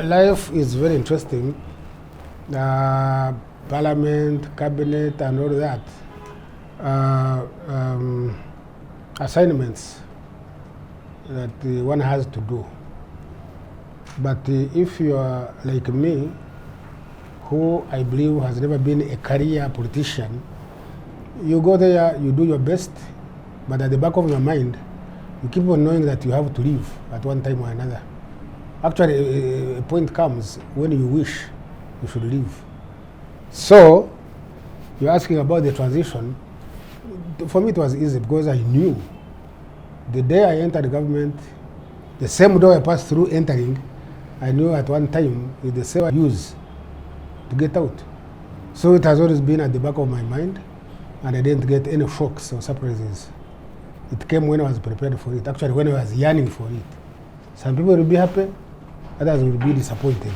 Life is very interesting. Parliament, cabinet, and all that. Assignments that one has to do. But if you are like me, who I believe has never been a career politician, you go there, you do your best, but at the back of your mind, you keep on knowing that you have to leave at one time or another. Actually, a point comes when you wish you should leave. So, you're asking about the transition. For me, it was easy because I knew the day I entered the government, the same door I passed through entering, I knew at one time it's the same I use to get out. So it has always been at the back of my mind, and I didn't get any shocks or surprises. It came when I was prepared for it, actually when I was yearning for it. Some people will be happy, others will be disappointed.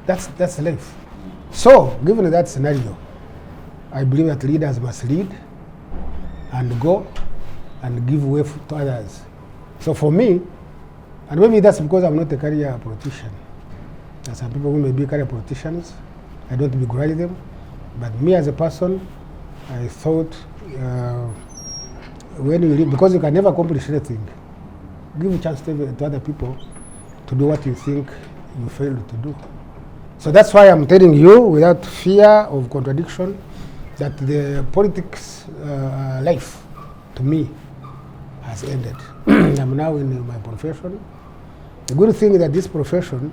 That's life. So, given that scenario, I believe that leaders must lead and go and give way to others. So for me, and maybe that's because I'm not a career politician. There are some people who may be career politicians. I don't begrudge them. But me as a person, I thought when you leave, because you can never accomplish anything, give a chance to other people to do what you think you failed to do. So that's why I'm telling you, without fear of contradiction, that the politics life, to me, has ended. I'm now in my profession. The good thing is that this profession,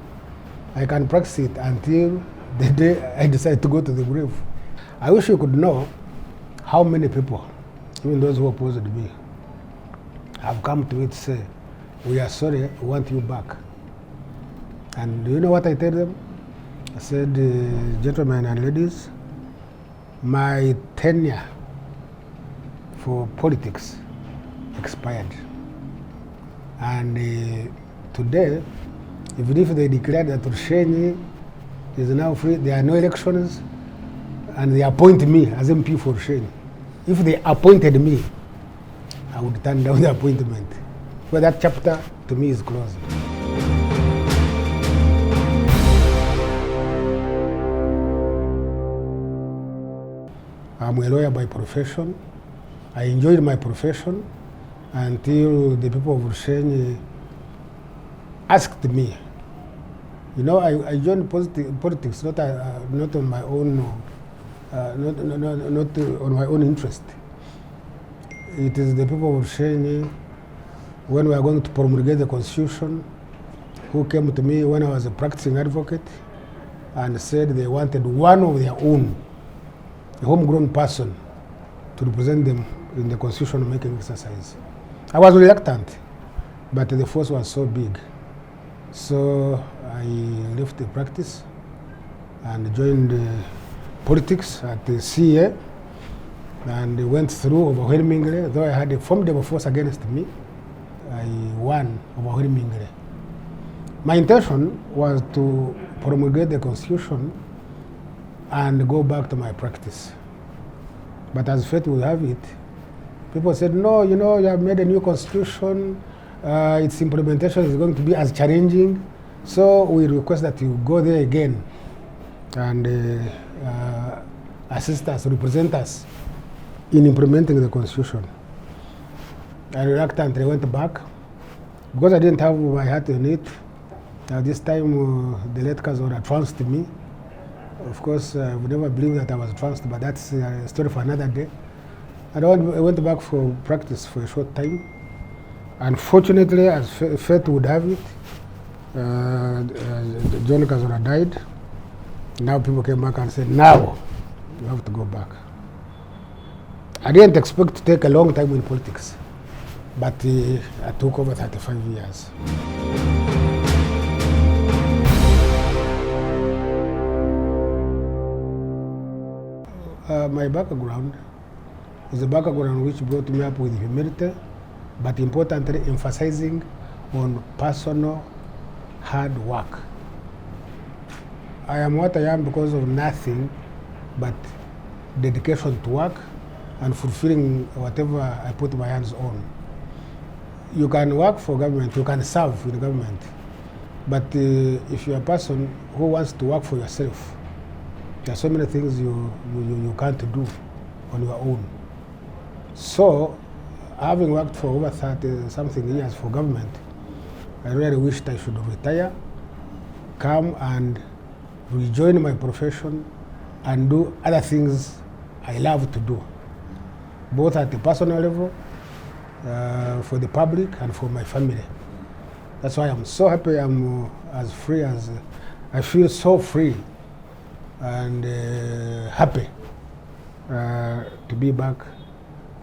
I can practice it until the day I decide to go to the grave. I wish you could know how many people, even those who opposed me, have come to me to say, we are sorry, we want you back. And do you know what I tell them? I said, gentlemen and ladies, my tenure for politics expired. And today, even if they declare that Rushenyi is now free, there are no elections, and they appoint me as MP for Rushenyi. If they appointed me, I would turn down the appointment. But that chapter, to me, is closed. I'm a lawyer by profession. I enjoyed my profession until the people of Rushenyi asked me. You know, I joined politics not on my own, not on my own interest. It is the people of Rushenyi, when we are going to promulgate the Constitution, who came to me when I was a practicing advocate and said they wanted one of their own, a homegrown person, to represent them in the constitution-making exercise. I was reluctant, but the force was so big. So I left the practice and joined politics at the CA, and went through overwhelmingly. Though I had a formidable force against me, I won overwhelmingly. My intention was to promulgate the Constitution and go back to my practice. But as fate would have it, people said, no, you know, you have made a new Constitution, its implementation is going to be as challenging, so we request that you go there again and assist us, represent us in implementing the Constitution. I reluctantly went back because I didn't have my heart in it. This time the late Kazora trounced me. Of course, I would never believe that I was trounced, but that's a story for another day. And I went back for practice for a short time. Unfortunately, as fate would have it, John Kazora died. Now people came back and said, now you have to go back. I didn't expect to take a long time in politics, but I took over 35 years. My background is a background which brought me up with humility, but importantly emphasizing on personal hard work. I am what I am because of nothing but dedication to work and fulfilling whatever I put my hands on. You can work for government, you can serve with the government, But if you're a person who wants to work for yourself, there are so many things you can't do on your own. So, having worked for over 30-something years for government, I really wished I should retire, come and rejoin my profession and do other things I love to do, both at the personal level, for the public and for my family. That's why I'm so happy I'm as free as, I feel so free and happy to be back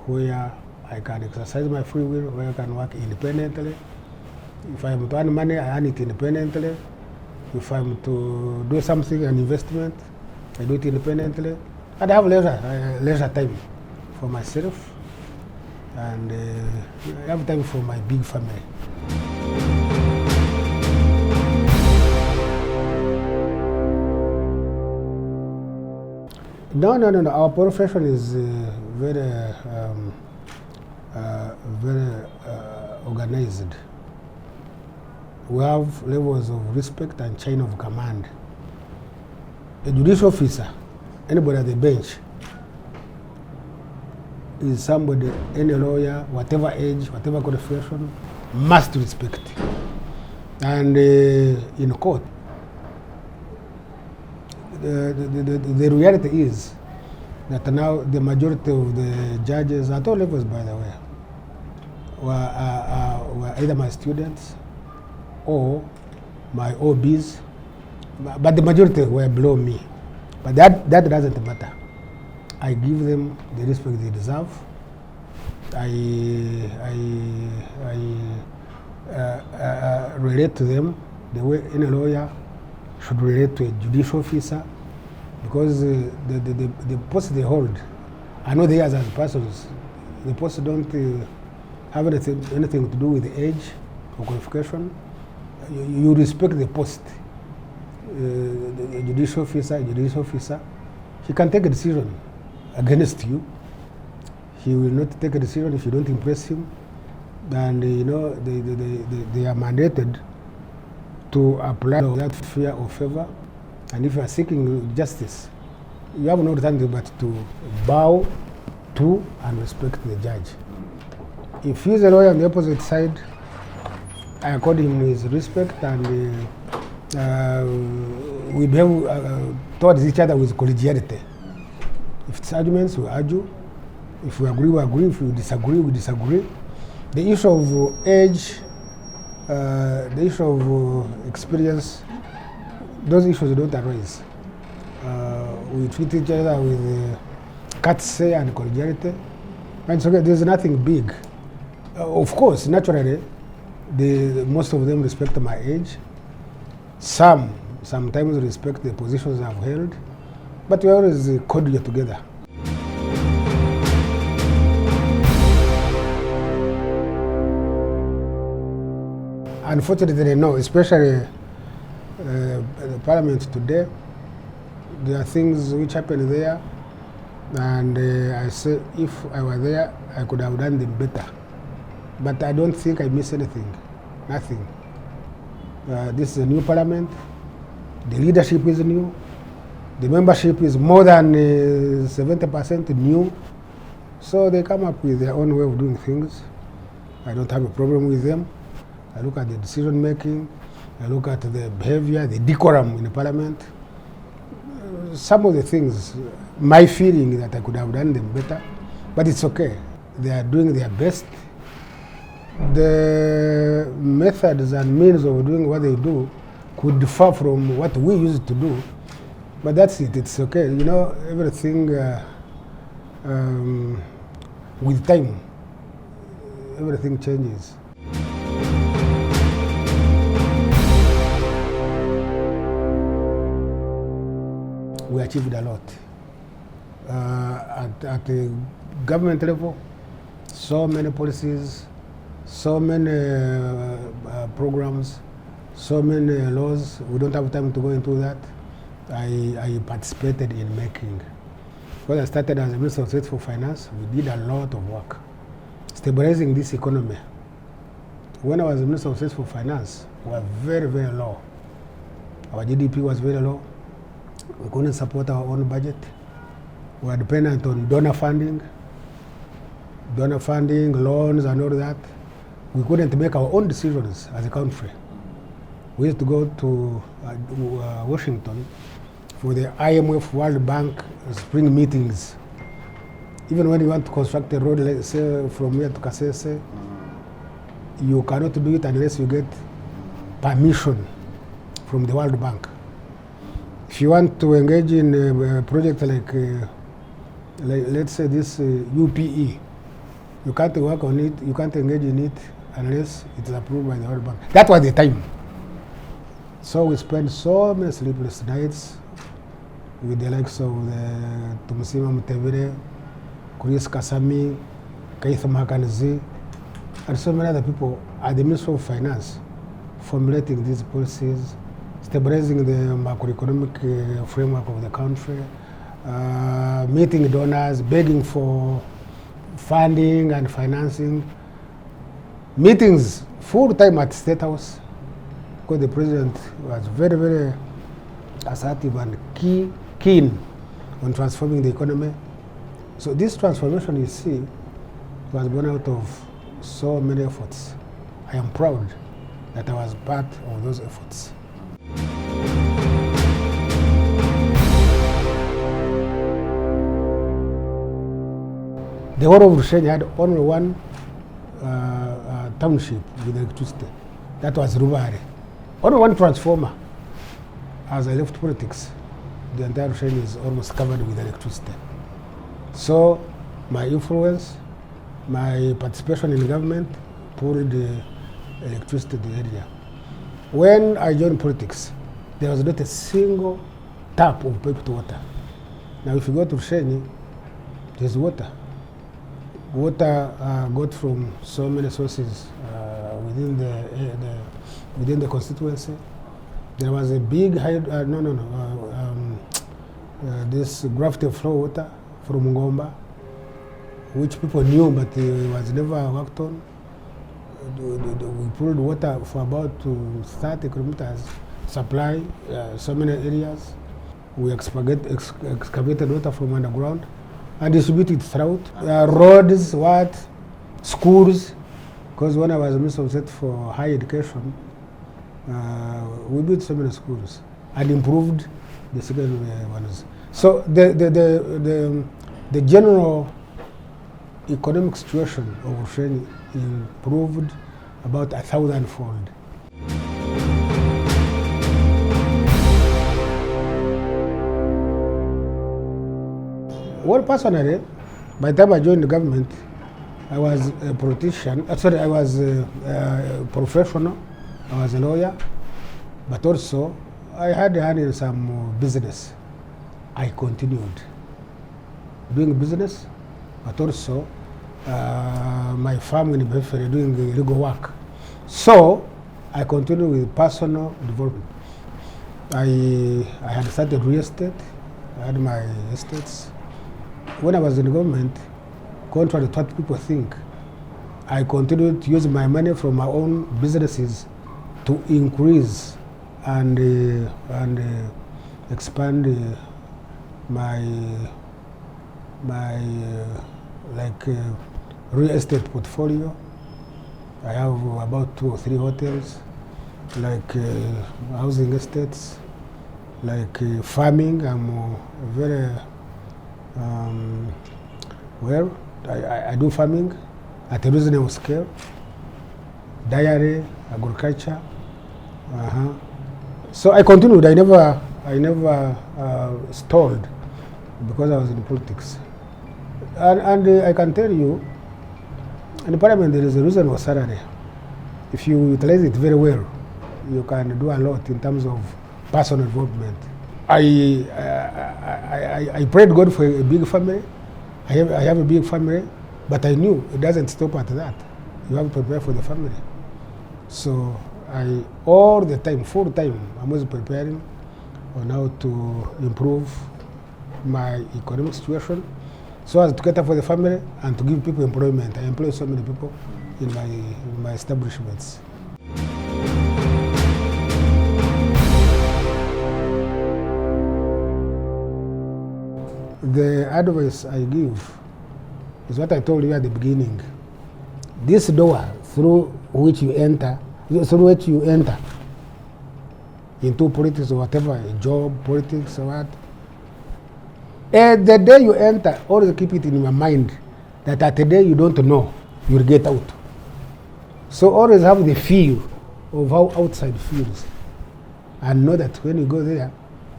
where I can exercise my free will, where I can work independently. If I'm to earn money, I earn it independently. If I'm to do something, an investment, I do it independently. And I have leisure time for myself, and I have time for my big family. No. Our profession is very organized. We have levels of respect and chain of command. A judicial officer, anybody at the bench, is somebody, any lawyer, whatever age, whatever qualification, must respect. And in court, the reality is that now the majority of the judges at all levels, by the way, were either my students or my OBs, but the majority were below me. But that doesn't matter. I give them the respect they deserve. I relate to them the way any lawyer should relate to a judicial officer, because the posts they hold, I know they as persons, the posts don't have anything to do with the age or qualification. You respect the post. A judicial officer, he can take a decision against you. He will not take a decision if you don't impress him. And they are mandated to apply without fear or favor. And if you are seeking justice, you have no alternative but to bow to and respect the judge. If he is a lawyer on the opposite side, I accord him his respect, and we behave towards each other with collegiality. If it's arguments, we argue. If we agree, we agree. If we disagree, we disagree. The issue of age, the issue of experience, those issues don't arise. We treat each other with courtesy and collegiality. And so there's nothing big. Of course, naturally, most of them respect my age. Sometimes respect the positions I've held, but we always cordial together. Unfortunately, no, especially the parliament today. There are things which happen there, and I say if I were there, I could have done them better. But I don't think I miss anything, nothing. This is a new parliament. The leadership is new. The membership is more than 70% new. So they come up with their own way of doing things. I don't have a problem with them. I look at the decision making. I look at the behavior, the decorum in the parliament. Some of the things, my feeling that I could have done them better, but it's okay. They are doing their best. The methods and means of doing what they do could differ from what we used to do, but that's it, it's okay. You know, everything with time, everything changes. We achieved a lot. At the government level, so many policies, so many programs, so many laws. We don't have time to go into that. I participated in making. When I started as a Minister of State for Finance, we did a lot of work stabilizing this economy. When I was a Minister of State for Finance, were very, very low. Our GDP was very low. We couldn't support our own budget. We were dependent on donor funding, loans and all that. We couldn't make our own decisions as a country. We used to go to Washington for the IMF World Bank spring meetings. Even when you want to construct a road, let's say from here to Kasese, you cannot do it unless you get permission from the World Bank. If you want to engage in a project like let's say this UPE, you can't work on it, you can't engage in it unless it is approved by the World Bank. That was the time. So we spent so many sleepless nights with the likes of Tumusima Mutevere, Chris Kasami, Keith Makanzi, and so many other people at the Ministry of Finance formulating these policies, stabilizing the macroeconomic framework of the country, meeting donors, begging for funding and financing, meetings full time at State House, because the president was very, very assertive and keen on transforming the economy. So this transformation, you see, was born out of so many efforts. I am proud that I was part of those efforts. The whole of Rushenyi had only one township with electricity. That was Rubare. Only one transformer. As I left politics, the entire Rushenyi is almost covered with electricity. So my influence, my participation in government pulled the electricity to the area. When I joined politics, there was not a single tap of piped water. Now if you go to Rushenyi, there's water. Water got from so many sources within the constituency. There was a big this gravity flow water from Ngomba, which people knew but it was never worked on. We pulled water for about 30 kilometers, supply so many areas. We excavated water from underground and distributed throughout. Roads, schools, because when I was Minister of State for Higher Education, we built so many schools and improved the secondary ones. So the general economic situation of Rushenyi improved about 1,000-fold. Well, personally, by the time I joined the government, I was a politician. I was a professional. I was a lawyer, but also I had a hand in some business. I continued doing business, but also my family preferred doing the legal work. So I continued with personal development. I had started real estate. I had my estates. When I was in the government, contrary to what people think, I continued to use my money from my own businesses to increase and expand my real estate portfolio. I have about 2 or 3 hotels, like housing estates, like farming. I'm very I do farming at a reasonable scale, dairy, agriculture. So I continued. I never stalled because I was in politics. And I can tell you, in the parliament there is a reasonable salary. If you utilize it very well, you can do a lot in terms of personal development. I prayed God for a big family. I have a big family, but I knew it doesn't stop at that. You have to prepare for the family. So I, all the time, full time, I was preparing on how to improve my economic situation so as to cater for the family and to give people employment. I employ so many people in my establishments. the advice I give is what I told you at the beginning. This door through which you enter into politics or whatever, a job, politics or what, and the day you enter, always keep it in your mind that at the day you don't know, you'll get out. So always have the feel of how outside feels, and know that when you go there,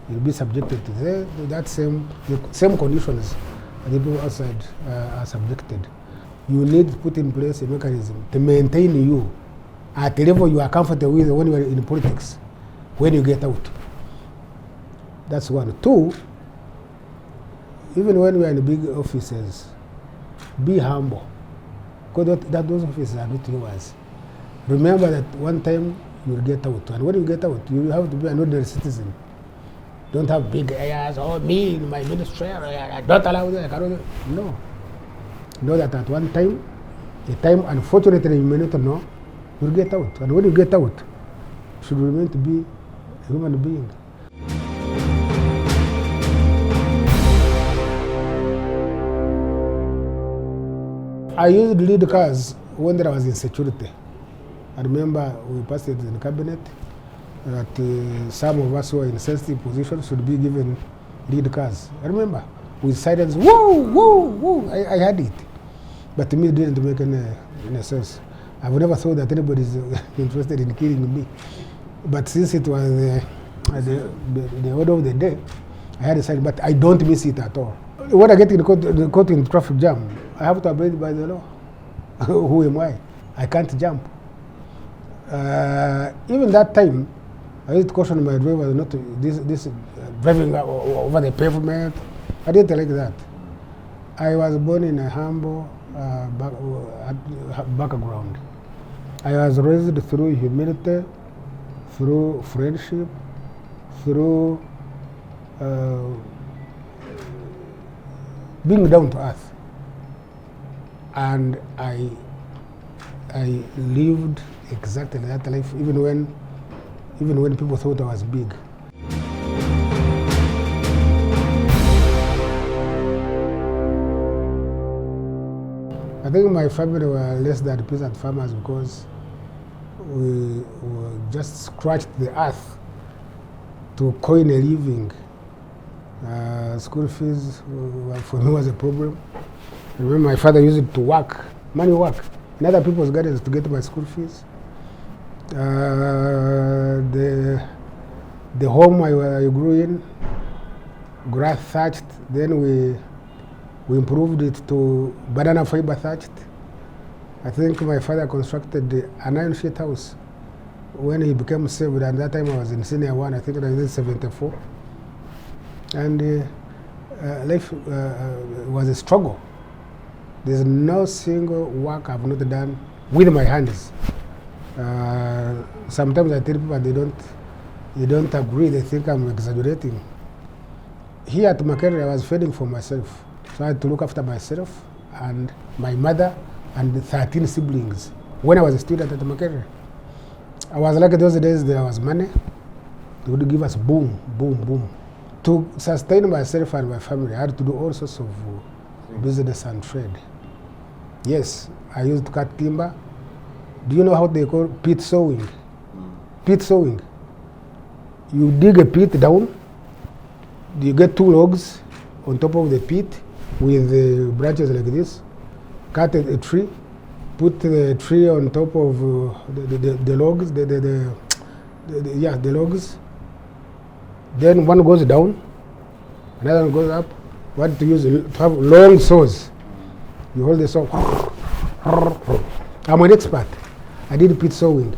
you'll be subjected to the same conditions that the people outside are subjected. You need to put in place a mechanism to maintain you at the level you are comfortable with when you are in politics, when you get out. That's one. Two, even when we are in big offices, be humble, because those offices are not yours. Remember that one time you will get out, and when you get out, you have to be an ordinary citizen. Don't have big airs, me in my ministry, I don't allow that, I cannot. No. Know that at one time, a time unfortunately you may not know, you'll get out. And when you get out, you should remain to be a human being. I used lead cars when there was insecurity. I remember we passed it in the cabinet that some of us who are in sensitive positions should be given lead cars. I remember with silence, woo, woo, woo. I had it. But to me, it didn't make any sense. I've never thought that anybody is interested in killing me. But since it was the order of the day, I had decided, but I don't miss it at all. When I get in the court in traffic jam, I have to abide by the law. Who am I? I can't jump. Even that time, I used to caution my driver not to driving over the pavement. I didn't like that. I was born in a humble background. I was raised through humility, through friendship, through being down to earth. And I lived exactly that life, even when people thought I was big. I think my family were less than peasant farmers because we just scratched the earth to coin a living. School fees for me was a problem. I remember my father used it to work, money work, in other people's gardens to get my school fees. The home I grew in, grass thatched, then we improved it to banana fiber thatched. I think my father constructed an iron sheet house when he became saved, and that time I was in senior one, I think in 1974. And life was a struggle. There's no single work I've not done with my hands. Sometimes I tell people they don't agree, they think I'm exaggerating. Here at Makerere, I was fending for myself. So I had to look after myself and my mother and the 13 siblings when I was a student at Makerere. I was lucky those days there was money. They would give us boom, boom, boom. To sustain myself and my family, I had to do all sorts of business and trade. Yes, I used to cut timber. Do you know how they call pit sowing? Pit sowing. You dig a pit down, you get 2 logs on top of the pit with the branches like this, cut a tree, put the tree on top of the logs, the logs. Then one goes down, another one goes up. What to use? To have long saws. You hold the saw. I'm an expert. I did pit sowing.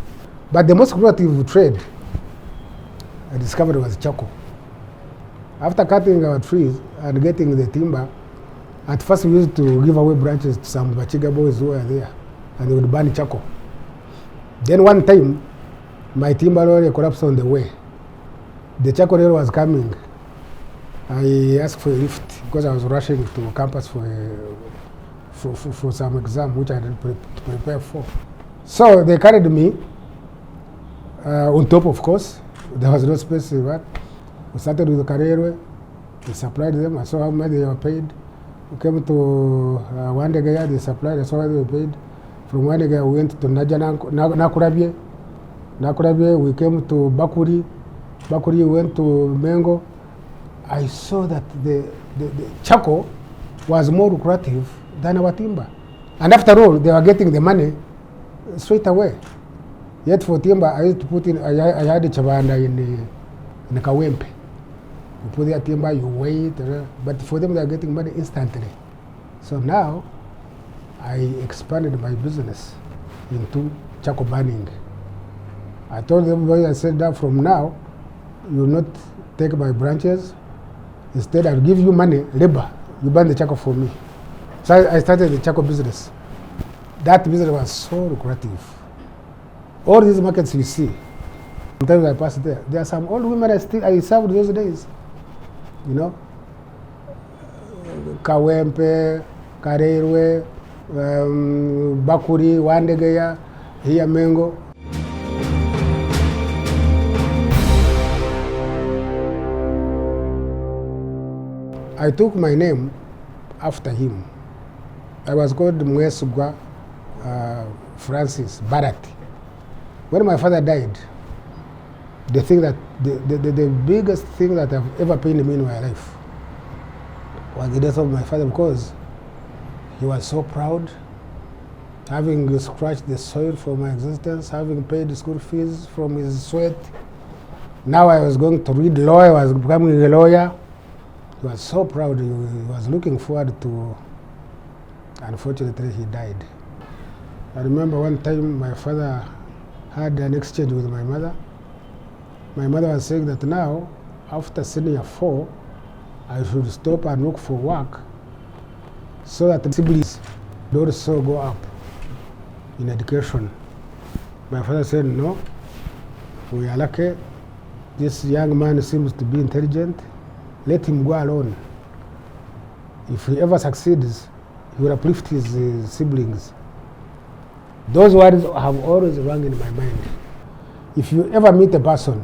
But the most lucrative trade I discovered was charcoal. After cutting our trees and getting the timber, at first we used to give away branches to some Bachiga boys who were there, and they would burn charcoal. Then one time, my timber lorry collapsed on the way. The charcoal lorry was coming. I asked for a lift because I was rushing to campus for some exam which I didn't prepare for. So they carried me on top, of course. There was no space in that. We started with the Karerwe, They supplied them. I saw how much they were paid. We came to Wandegaya, they supplied. I saw how they were paid. From Wandegaya, we went to Nakurabye. Nakurabye, we came to Bakuri. Bakuri, we went to Mengo. I saw that the charcoal was more lucrative than our timber. And after all, they were getting the money straight away. Yet for timber, I used to put in, I had a chavanda in Kawempe. You put their timber, you wait, but for them, they're getting money instantly. So now, I expanded my business into charcoal burning. I told everybody, I said that from now, you will not take my branches. Instead, I'll give you money, labor. You burn the charcoal for me. So I started the charcoal business. That business was so lucrative. All these markets you see, sometimes I pass there. There are some old women I served those days. You know, Kawempe, Karerwe, Bakuri, Wandegaya, here Mengo. I took my name after him. I was called Mwesigwa Francis Barat. When my father died, the biggest thing that I've ever pained me in my life was the death of my father, because he was so proud, having scratched the soil for my existence, having paid the school fees from his sweat. Now I was going to read law, I was becoming a lawyer. He was so proud, he was looking forward to, unfortunately he died. I remember one time my father had an exchange with my mother. My mother was saying that now, after senior 4, I should stop and look for work so that the siblings would also go up in education. My father said, no, we are lucky. This young man seems to be intelligent. Let him go alone. If he ever succeeds, he will uplift his siblings. Those words have always rung in my mind. If you ever meet a person,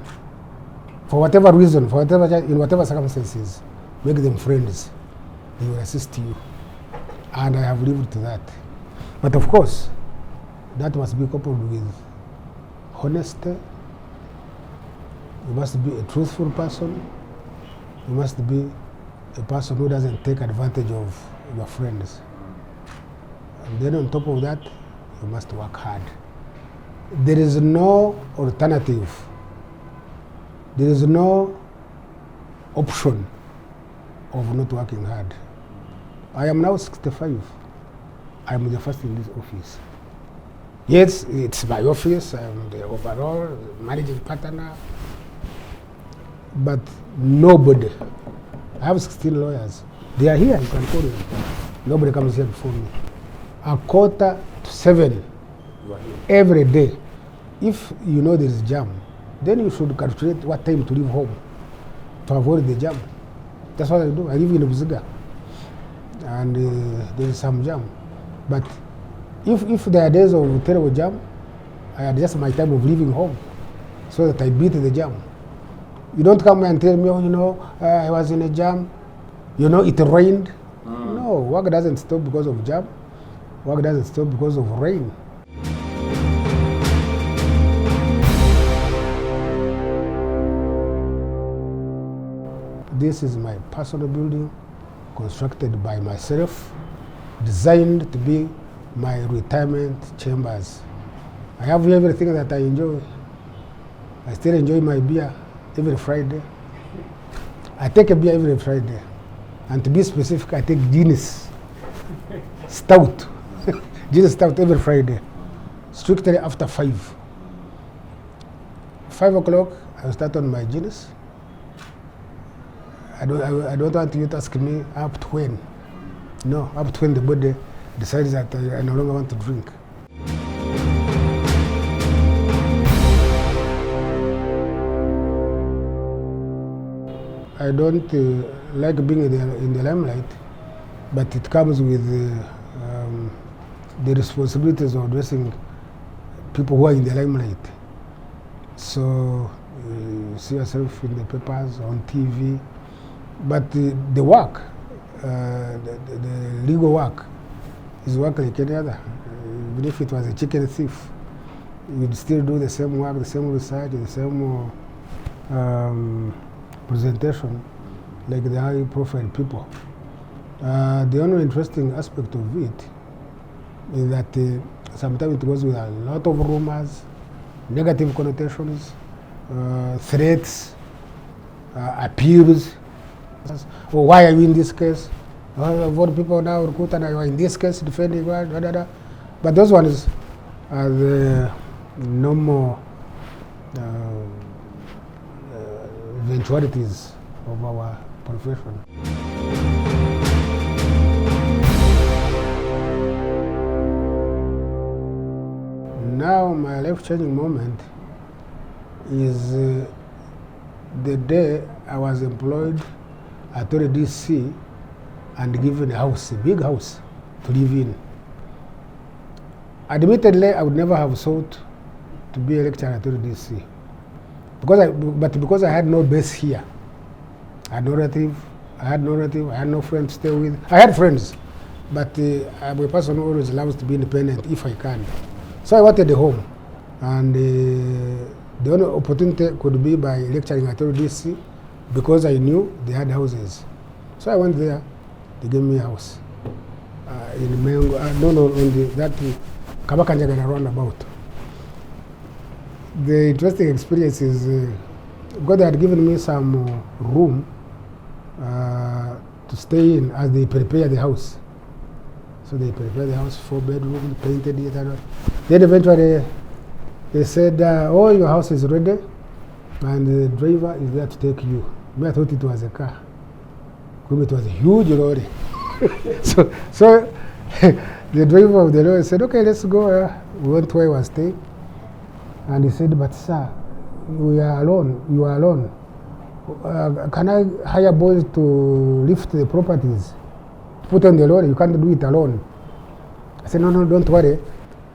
for whatever reason, in whatever circumstances, make them friends. They will assist you. And I have lived to that. But of course, that must be coupled with honesty. You must be a truthful person. You must be a person who doesn't take advantage of your friends. And then on top of that, you must work hard. There is no alternative. There is no option of not working hard. I am now 65. I am the first in this office. Yes, it's my office, I'm the overall managing partner, but nobody. I have 16 lawyers. They are here, you can call them. Nobody comes here before me. 6:45 every day. If you know there is jam, then you should calculate what time to leave home to avoid the jam. That's what I do. I live in Mwesigwa, and there is some jam. But if there are days of terrible jam, I adjust my time of leaving home so that I beat the jam. You don't come and tell me, oh, you know, I was in a jam, you know, it rained. No, work doesn't stop because of jam. Work doesn't stop because of rain. This is my personal building, constructed by myself, designed to be my retirement chambers. I have everything that I enjoy. I still enjoy my beer every Friday. I take a beer every Friday. And to be specific, I take Guinness Stout. Guinness Stout every Friday, strictly after 5. 5 o'clock, I start on my Guinness. I don't want you to ask me up to when. No, up to when the body decides that I no longer want to drink. I don't like being in the limelight, but it comes with the responsibilities of addressing people who are in the limelight. So you see yourself in the papers, on TV, But the work, the legal work, is work like any other. Even if it was a chicken thief, you'd still do the same work, the same research, the same presentation like the high-profile people. The only interesting aspect of it is that sometimes it goes with a lot of rumors, negative connotations, threats, appeals. Oh, why are you in this case? What people now, Rukutana, you are in this case defending, da, da, da. But those ones are the normal eventualities of our profession. Now my life-changing moment is the day I was employed at the DC and given a house, a big house to live in. Admittedly, I would never have sought to be a lecturer at the DC, because I had no base here. I had no relative, I had no friends to stay with. I had friends, but I'm a person who always loves to be independent if I can. So I wanted a home, and the only opportunity could be by lecturing at the DC, because I knew they had houses. So I went there, they gave me a house in Mengo, on that Kabakanjagana roundabout. The interesting experience is God had given me some room to stay in as they prepare the house. So they prepared the house, 4 bedrooms, painted it. Then eventually they said, oh, your house is ready, and the driver is there to take you. Me, I thought it was a car. It was a huge lorry. so the driver of the lorry said, okay, let's go. We went where I was staying. And he said, but sir, we are alone. You are alone. Can I hire boys to lift the properties, put on the lorry? You can't do it alone. I said, no, don't worry.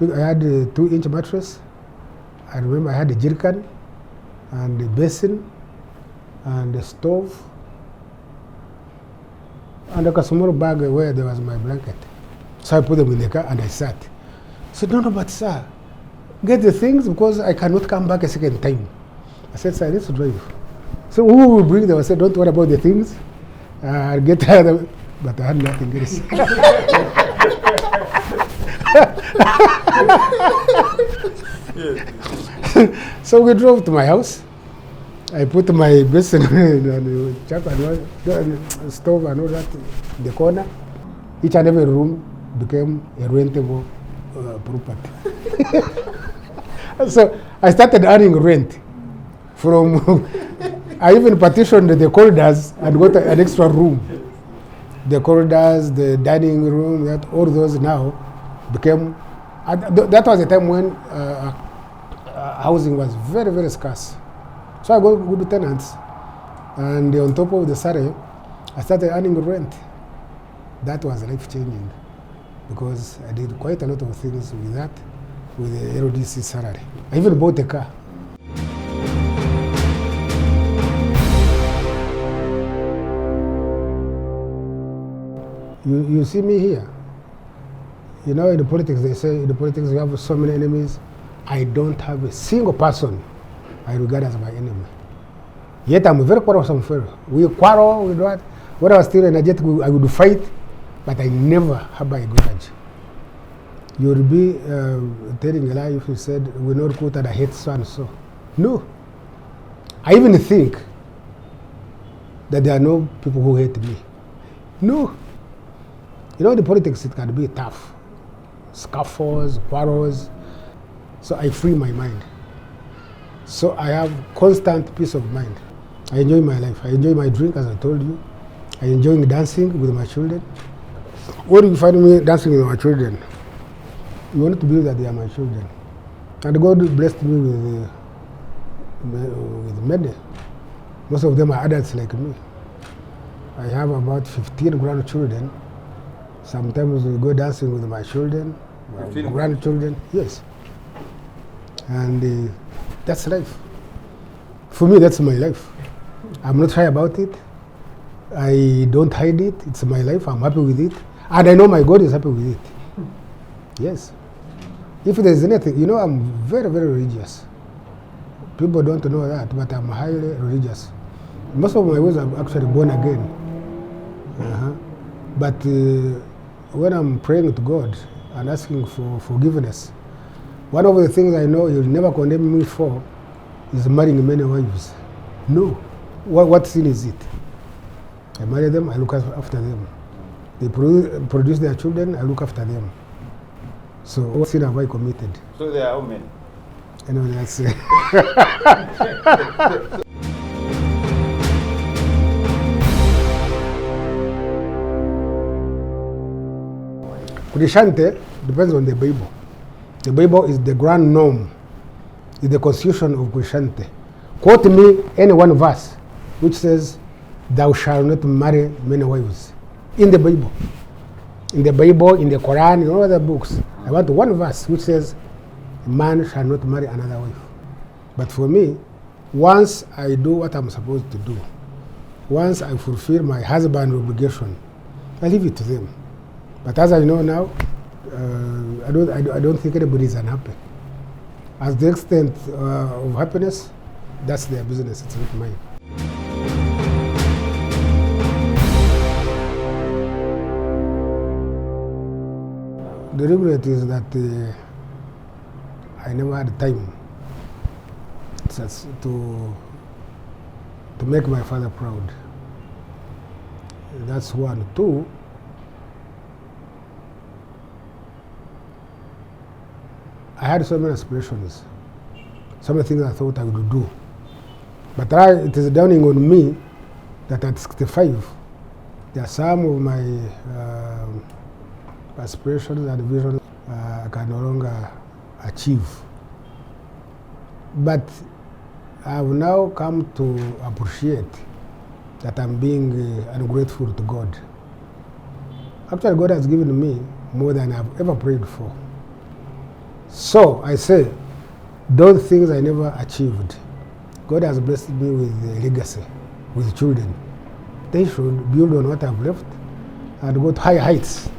I had a 2-inch mattress. I remember I had a jerrycan and a basin and a stove and like a small bag where there was my blanket. So I put them in the car and I sat. I said, no, but sir, get the things because I cannot come back a second time. I said, sir, I need to drive. So who will bring them? I said, don't worry about the things. I'll get tired of it. But I had nothing else. So we drove to my house. I put my basin and the chap and the stove and all that in the corner. Each and every room became a rentable property. So I started earning rent from. I even partitioned the corridors and got an extra room. The corridors, the dining room, all those now became. That was a time when housing was very, very scarce. So I got good tenants, and on top of the salary, I started earning rent. That was life-changing because I did quite a lot of things with that, with the LDC salary. I even bought a car. You see me here. You know, in the politics, they say in the politics you have so many enemies. I don't have a single person I regard as my enemy. Yet I'm a very quarrelsome fellow. We quarrel, we do what? When I was still energetic, I would fight, but I never have a grudge. You would be telling a lie if you said, we know Rukutana hates so and so. No. I even think that there are no people who hate me. No. You know, the politics, it can be tough. Scuffles, quarrels. So I free my mind. So I have constant peace of mind. I enjoy my life. I enjoy my drink, as I told you. I enjoy dancing with my children. When you find me dancing with my children, you want to believe that they are my children. And God blessed me with many. Most of them are adults like me. I have about 15 grandchildren. Sometimes we go dancing with my children, my grandchildren, yes. And that's life. For me, that's my life. I'm not shy about it. I don't hide it. It's my life. I'm happy with it. And I know my God is happy with it. Yes. If there's anything, you know, I'm very, very religious. People don't know that, but I'm highly religious. Most of my ways are actually born again. But when I'm praying to God and asking for forgiveness, one of the things I know He'll never condemn me for is marrying many wives. No. What sin is it? I marry them, I look after them. They produce their children, I look after them. So what sin have I committed? So there are how many? I know that's Kurishante depends on the Bible. The Bible is the grand norm, is the constitution of Kurishante. Quote me any one verse which says, "Thou shalt not marry many wives." In the Bible. In the Bible, in the Quran, in all other books. I want one verse which says, "A man shall not marry another wife." But for me, once I do what I'm supposed to do, once I fulfill my husband obligation, I leave it to them. But as I know now, I don't think anybody is unhappy. As the extent of happiness, that's their business, it's not mine. The regret is that I never had time to make my father proud. That's one. Two, I had so many aspirations, so many things I thought I would do. But now it is dawning on me that at 65, there are some of my aspirations and visions I can no longer achieve. But I have now come to appreciate that I'm being ungrateful to God. Actually, God has given me more than I've ever prayed for. So I say, those things I never achieved, God has blessed me with a legacy, with children. They should build on what I've left and go to higher heights.